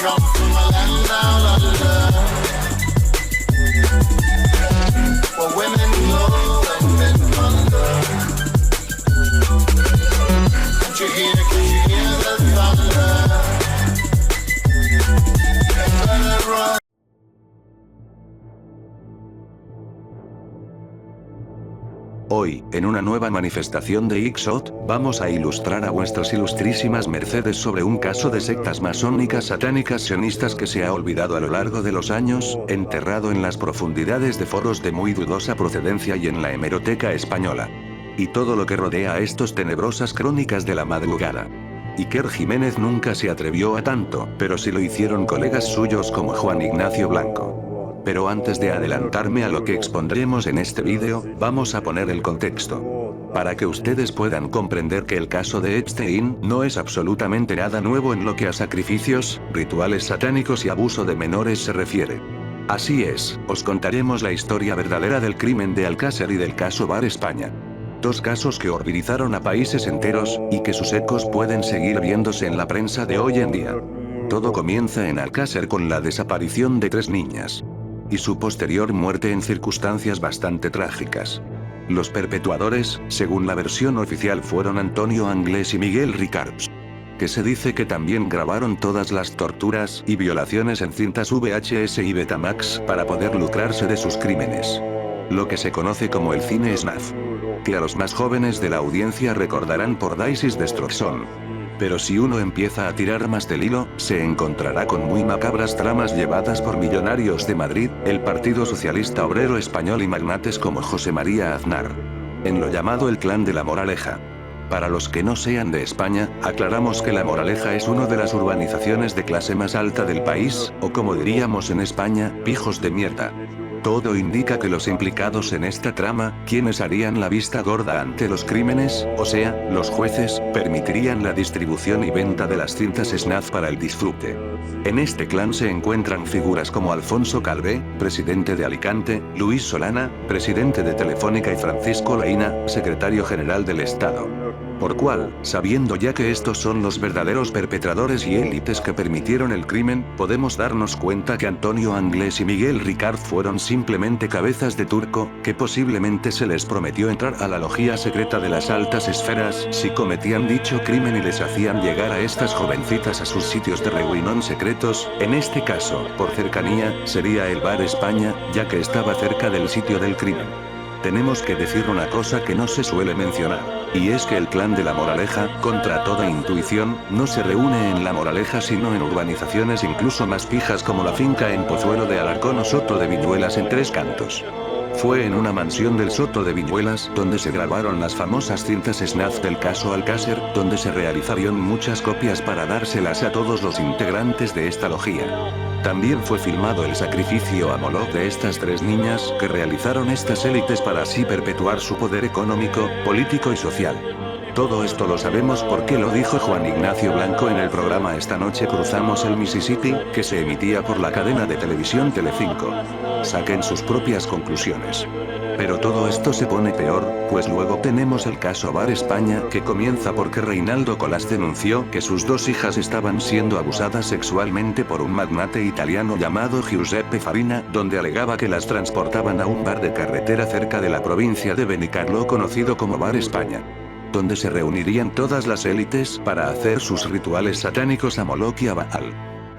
come from a land down under, where women go and men wonder. Can't you hear the thunder? You better run. Hoy, en una nueva manifestación de Ixot, vamos a ilustrar a vuestras ilustrísimas mercedes sobre un caso de sectas masónicas satánicas sionistas que se ha olvidado a lo largo de los años, enterrado en las profundidades de foros de muy dudosa procedencia y en la hemeroteca española. Y todo lo que rodea a estos tenebrosas crónicas de la madrugada. Iker Jiménez nunca se atrevió a tanto, pero sí lo hicieron colegas suyos como Juan Ignacio Blanco. Pero antes de adelantarme a lo que expondremos en este vídeo, vamos a poner el contexto. Para que ustedes puedan comprender que el caso de Epstein no es absolutamente nada nuevo en lo que a sacrificios, rituales satánicos y abuso de menores se refiere. Así es, os contaremos la historia verdadera del crimen de Alcácer y del caso Bar España. Dos casos que horrorizaron a países enteros, y que sus ecos pueden seguir viéndose en la prensa de hoy en día. Todo comienza en Alcácer con la desaparición de 3 niñas. Y su posterior muerte en circunstancias bastante trágicas. Los perpetuadores, según la versión oficial, fueron Antonio Anglés y Miguel Ricards. Que se dice que también grabaron todas las torturas y violaciones en cintas VHS y Betamax para poder lucrarse de sus crímenes. Lo que se conoce como el cine snuff. Que a los más jóvenes de la audiencia recordarán por Daisy's Destruction. Pero si uno empieza a tirar más del hilo, se encontrará con muy macabras tramas llevadas por millonarios de Madrid, el Partido Socialista Obrero Español y magnates como José María Aznar. En lo llamado el Clan de la Moraleja. Para los que no sean de España, aclaramos que La Moraleja es una de las urbanizaciones de clase más alta del país, o como diríamos en España, pijos de mierda. Todo indica que los implicados en esta trama, quienes harían la vista gorda ante los crímenes, o sea, los jueces, permitirían la distribución y venta de las cintas snuff para el disfrute. En este clan se encuentran figuras como Alfonso Calvé, presidente de Alicante, Luis Solana, presidente de Telefónica y Francisco Leina, secretario general del Estado. Por cual, sabiendo ya que estos son los verdaderos perpetradores y élites que permitieron el crimen, podemos darnos cuenta que Antonio Anglés y Miguel Ricard fueron simplemente cabezas de turco, que posiblemente se les prometió entrar a la logía secreta de las altas esferas si cometían dicho crimen y les hacían llegar a estas jovencitas a sus sitios de reunión secretos, en este caso, por cercanía, sería el Bar España, ya que estaba cerca del sitio del crimen. Tenemos que decir una cosa que no se suele mencionar, y es que el Clan de la Moraleja, contra toda intuición, no se reúne en La Moraleja sino en urbanizaciones incluso más pijas como la finca en Pozuelo de Alarcón o Soto de Viñuelas en Tres Cantos. Fue en una mansión del Soto de Viñuelas donde se grabaron las famosas cintas snuff del caso Alcácer, donde se realizaron muchas copias para dárselas a todos los integrantes de esta logía. También fue filmado el sacrificio a Moloch de estas 3 niñas que realizaron estas élites para así perpetuar su poder económico, político y social. Todo esto lo sabemos porque lo dijo Juan Ignacio Blanco en el programa Esta noche cruzamos el Mississippi, que se emitía por la cadena de televisión Telecinco. Saquen sus propias conclusiones. Pero todo esto se pone peor, pues luego tenemos el caso Bar España que comienza porque Reinaldo Colás denunció que sus 2 hijas estaban siendo abusadas sexualmente por un magnate italiano llamado Giuseppe Farina, donde alegaba que las transportaban a un bar de carretera cerca de la provincia de Benicarló conocido como Bar España. Donde se reunirían todas las élites para hacer sus rituales satánicos a Moloch y a Baal.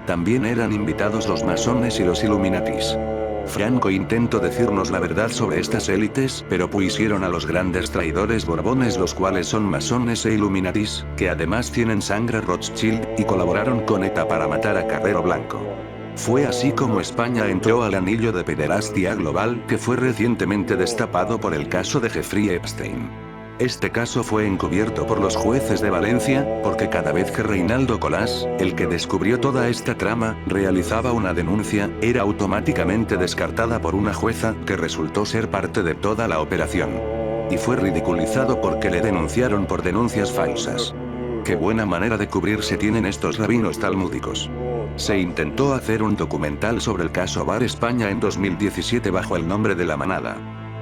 También eran invitados los masones y los Illuminatis. Franco intentó decirnos la verdad sobre estas élites, pero pusieron a los grandes traidores borbones, los cuales son masones e Illuminatis, que además tienen sangre Rothschild, y colaboraron con ETA para matar a Carrero Blanco. Fue así como España entró al anillo de pederastia global que fue recientemente destapado por el caso de Jeffrey Epstein. Este caso fue encubierto por los jueces de Valencia, porque cada vez que Reinaldo Colás, el que descubrió toda esta trama, realizaba una denuncia, era automáticamente descartada por una jueza que resultó ser parte de toda la operación. Y fue ridiculizado porque le denunciaron por denuncias falsas. Qué buena manera de cubrirse tienen estos rabinos talmúdicos. Se intentó hacer un documental sobre el caso Bar España en 2017 bajo el nombre de La Manada.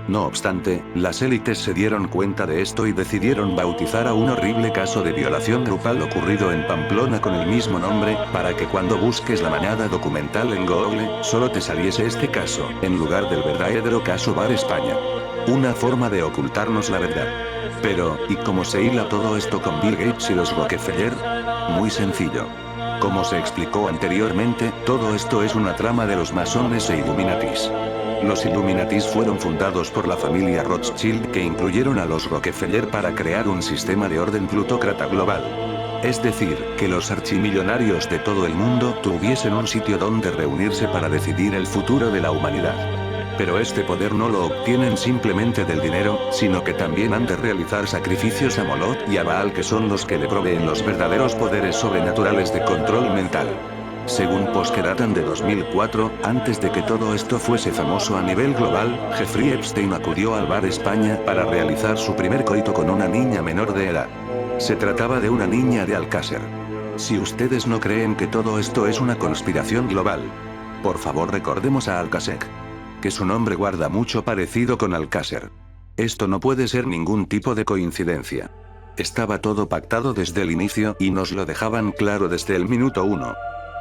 No obstante, las élites se dieron cuenta de esto y decidieron bautizar a un horrible caso de violación grupal ocurrido en Pamplona con el mismo nombre, para que cuando busques la manada documental en Google, solo te saliese este caso, en lugar del verdadero caso Bar España. Una forma de ocultarnos la verdad. Pero, ¿y cómo se hila todo esto con Bill Gates y los Rockefeller? Muy sencillo. Como se explicó anteriormente, todo esto es una trama de los masones e Illuminatis. Los Illuminatis fueron fundados por la familia Rothschild que incluyeron a los Rockefeller para crear un sistema de orden plutócrata global. Es decir, que los archimillonarios de todo el mundo tuviesen un sitio donde reunirse para decidir el futuro de la humanidad. Pero este poder no lo obtienen simplemente del dinero, sino que también han de realizar sacrificios a Moloch y a Baal, que son los que le proveen los verdaderos poderes sobrenaturales de control mental. Según posts que datan de 2004, antes de que todo esto fuese famoso a nivel global, Jeffrey Epstein acudió al Bar España para realizar su primer coito con una niña menor de edad. Se trataba de una niña de Alcácer. Si ustedes no creen que todo esto es una conspiración global, por favor recordemos a Alcácer, que su nombre guarda mucho parecido con Alcácer. Esto no puede ser ningún tipo de coincidencia. Estaba todo pactado desde el inicio y nos lo dejaban claro desde el minuto 1.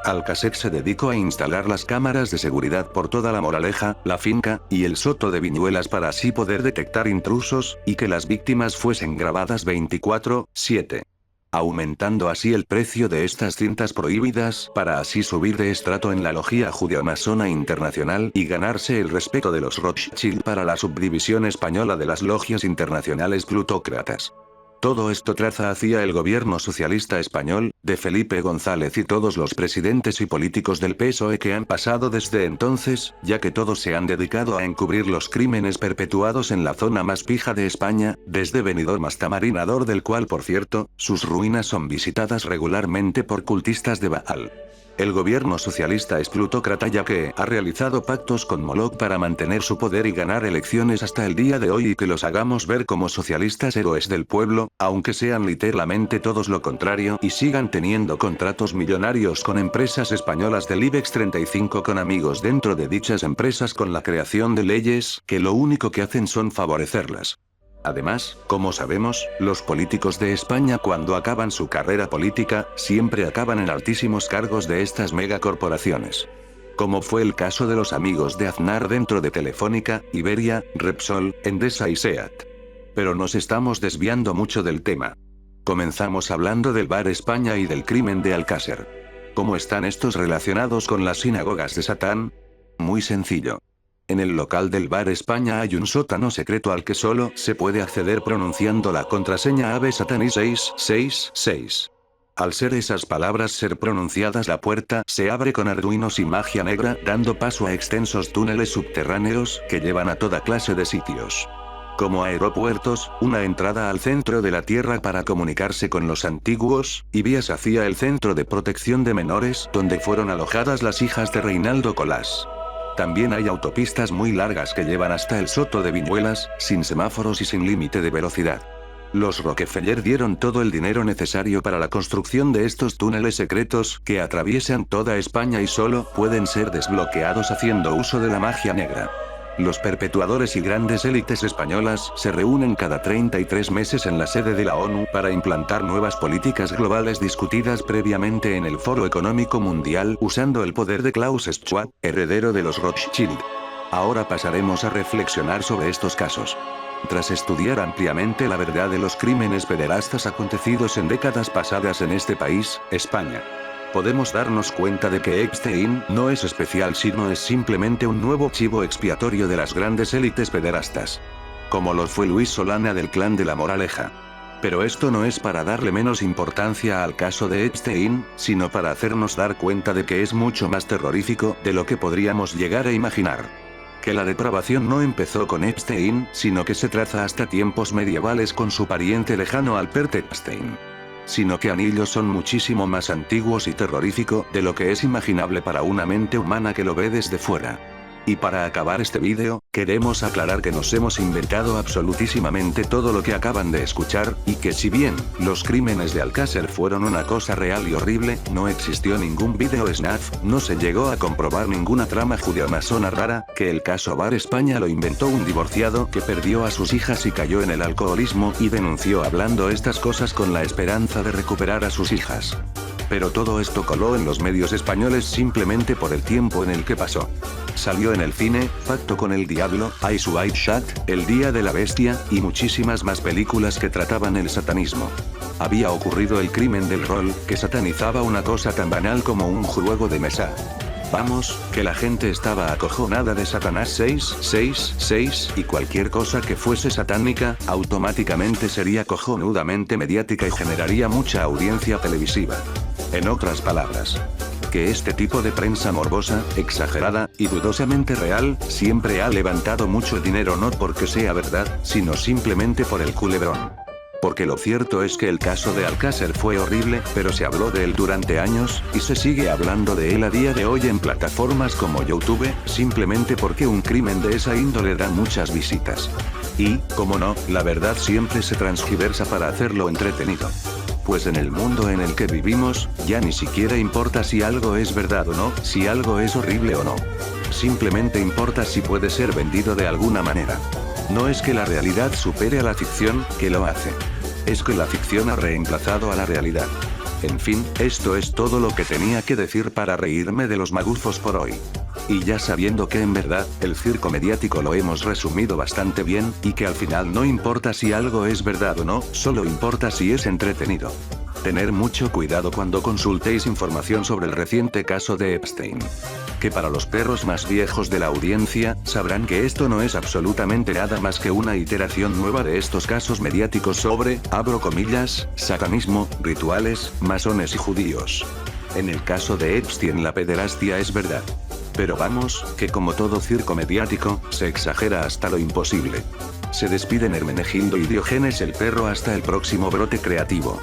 Alcácer se dedicó a instalar las cámaras de seguridad por toda la Moraleja, la finca, y el soto de Viñuelas para así poder detectar intrusos, y que las víctimas fuesen grabadas 24/7. Aumentando así el precio de estas cintas prohibidas para así subir de estrato en la logia judeo-masona internacional y ganarse el respeto de los Rothschild para la subdivisión española de las logias internacionales plutócratas. Todo esto traza hacia el gobierno socialista español, de Felipe González y todos los presidentes y políticos del PSOE que han pasado desde entonces, ya que todos se han dedicado a encubrir los crímenes perpetuados en la zona más pija de España, desde Benidorm hasta Marinador, del cual por cierto, sus ruinas son visitadas regularmente por cultistas de Baal. El gobierno socialista es plutócrata ya que ha realizado pactos con Moloch para mantener su poder y ganar elecciones hasta el día de hoy y que los hagamos ver como socialistas héroes del pueblo, aunque sean literalmente todos lo contrario y sigan teniendo contratos millonarios con empresas españolas del IBEX 35 con amigos dentro de dichas empresas con la creación de leyes que lo único que hacen son favorecerlas. Además, como sabemos, los políticos de España cuando acaban su carrera política, siempre acaban en altísimos cargos de estas megacorporaciones. Como fue el caso de los amigos de Aznar dentro de Telefónica, Iberia, Repsol, Endesa y SEAT. Pero nos estamos desviando mucho del tema. Comenzamos hablando del Bar España y del crimen de Alcácer. ¿Cómo están estos relacionados con las sinagogas de Satán? Muy sencillo. En el local del Bar España hay un sótano secreto al que solo se puede acceder pronunciando la contraseña Ave Satanis 666. Al ser esas palabras ser pronunciadas, la puerta se abre con arduinos y magia negra, dando paso a extensos túneles subterráneos que llevan a toda clase de sitios. Como aeropuertos, una entrada al centro de la Tierra para comunicarse con los antiguos, y vías hacia el centro de protección de menores donde fueron alojadas las hijas de Reinaldo Colás. También hay autopistas muy largas que llevan hasta el soto de Viñuelas, sin semáforos y sin límite de velocidad. Los Rockefeller dieron todo el dinero necesario para la construcción de estos túneles secretos que atraviesan toda España y solo pueden ser desbloqueados haciendo uso de la magia negra. Los perpetuadores y grandes élites españolas se reúnen cada 33 meses en la sede de la ONU para implantar nuevas políticas globales discutidas previamente en el Foro Económico Mundial usando el poder de Klaus Schwab, heredero de los Rothschild. Ahora pasaremos a reflexionar sobre estos casos. Tras estudiar ampliamente la verdad de los crímenes pederastas acontecidos en décadas pasadas en este país, España, podemos darnos cuenta de que Epstein no es especial sino es simplemente un nuevo chivo expiatorio de las grandes élites pederastas. Como lo fue Luis Solana del clan de la Moraleja. Pero esto no es para darle menos importancia al caso de Epstein, sino para hacernos dar cuenta de que es mucho más terrorífico de lo que podríamos llegar a imaginar. Que la depravación no empezó con Epstein, sino que se traza hasta tiempos medievales con su pariente lejano Albert Epstein. Sino que anillos son muchísimo más antiguos y terrorífico de lo que es imaginable para una mente humana que lo ve desde fuera. Y para acabar este vídeo, queremos aclarar que nos hemos inventado absolutísimamente todo lo que acaban de escuchar, y que si bien, los crímenes de Alcácer fueron una cosa real y horrible, no existió ningún vídeo snuff, no se llegó a comprobar ninguna trama judeo-masona rara, que el caso Bar España lo inventó un divorciado que perdió a sus hijas y cayó en el alcoholismo y denunció hablando estas cosas con la esperanza de recuperar a sus hijas. Pero todo esto coló en los medios españoles simplemente por el tiempo en el que pasó. Salió en el cine, Pacto con el Diablo, Eyes Wide Shut, El Día de la Bestia, y muchísimas más películas que trataban el satanismo. Había ocurrido el crimen del rol, que satanizaba una cosa tan banal como un juego de mesa. Vamos, que la gente estaba acojonada de Satanás 666, y cualquier cosa que fuese satánica, automáticamente sería cojonudamente mediática y generaría mucha audiencia televisiva. En otras palabras, que este tipo de prensa morbosa, exagerada, y dudosamente real, siempre ha levantado mucho dinero no porque sea verdad, sino simplemente por el culebrón. Porque lo cierto es que el caso de Alcácer fue horrible, pero se habló de él durante años, y se sigue hablando de él a día de hoy en plataformas como YouTube, simplemente porque un crimen de esa índole da muchas visitas. Y, como no, la verdad siempre se transgiversa para hacerlo entretenido. Pues en el mundo en el que vivimos, ya ni siquiera importa si algo es verdad o no, si algo es horrible o no. Simplemente importa si puede ser vendido de alguna manera. No es que la realidad supere a la ficción, que lo hace. Es que la ficción ha reemplazado a la realidad. En fin, esto es todo lo que tenía que decir para reírme de los magufos por hoy. Y ya sabiendo que en verdad, el circo mediático lo hemos resumido bastante bien, y que al final no importa si algo es verdad o no, solo importa si es entretenido. Tener mucho cuidado cuando consultéis información sobre el reciente caso de Epstein. Que para los perros más viejos de la audiencia, sabrán que esto no es absolutamente nada más que una iteración nueva de estos casos mediáticos sobre, abro comillas, satanismo, rituales, masones y judíos. En el caso de Epstein la pederastia es verdad. Pero vamos, que como todo circo mediático, se exagera hasta lo imposible. Se despiden Hermenegildo y Diógenes el perro hasta el próximo brote creativo.